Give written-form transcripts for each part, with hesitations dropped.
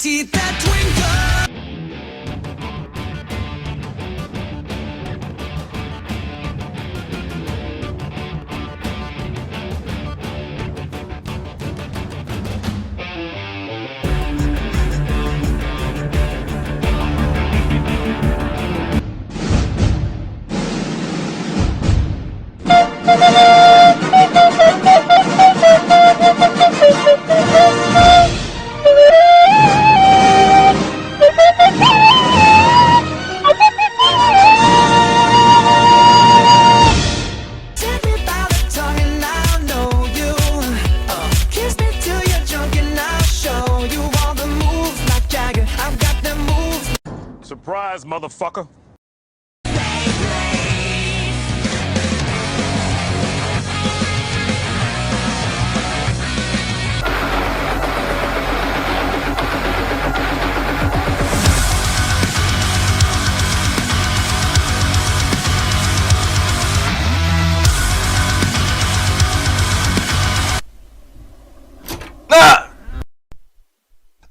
teeth that twinkle. Surprise, motherfucker.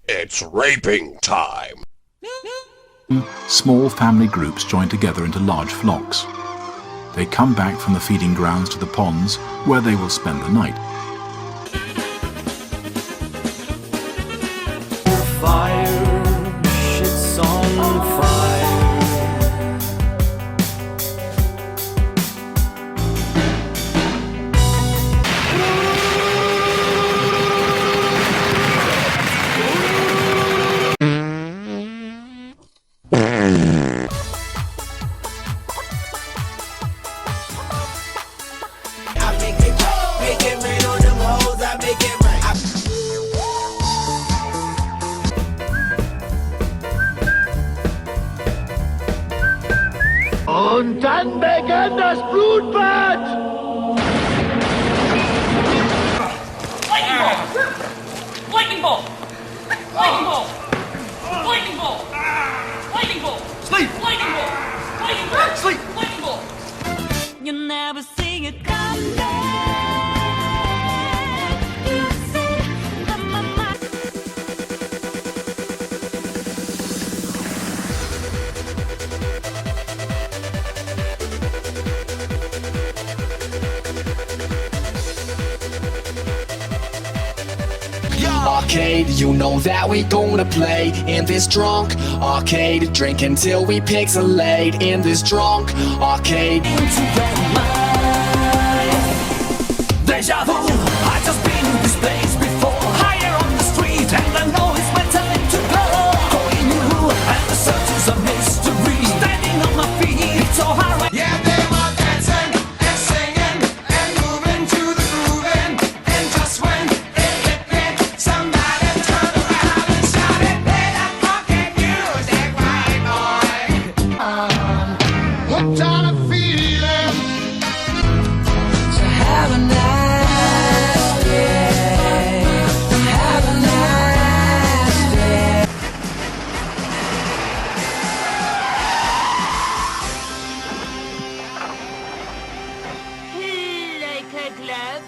It's raping time. Small family groups join together into large flocks. They come back from the feeding grounds to the ponds, where they will spend the night. Fire, shit's on fire. Und dann begann das Blutbad! Lightning bolt! Lightning bolt! Lightning bolt! Lightning bolt! Lightning bolt! Sleep! Lightning bolt! Lightning bolt! Sleep! Lightning bolt! You'll never see it come back. You see that my mind. Arcade, you know that we gonna play in this drunk arcade. Drink until we pixelate in this drunk arcade. Into your mind. Deja vu, I just been in this place before. Higher on the street, and I know it's my time to go. Going new, and the search is a mystery. Standing on my feet, it's so hard. Yeah, they were dancing and singing and moving to the grooving. And just when it hit me, somebody turned around and shouted, "Play that funky music, right, boy?" What kind of feeling? So have a nice day. Have a nice day. Like a glove.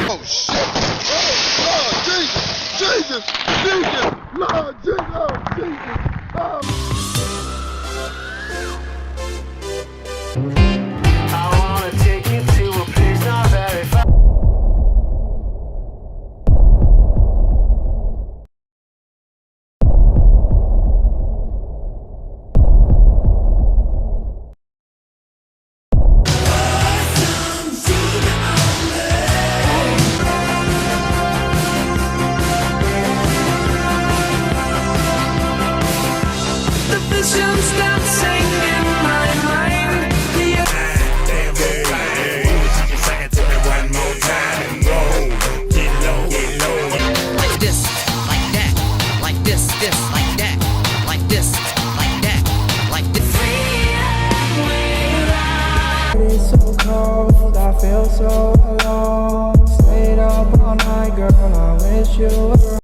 Oh shit! Oh, Jesus! Jesus! Jesus! Lord Jesus! Jesus! Oh. I wanna take you to a place not very far. The visions dancing in my mind. Like this, like that, like this, like that, like this, like that, like this. show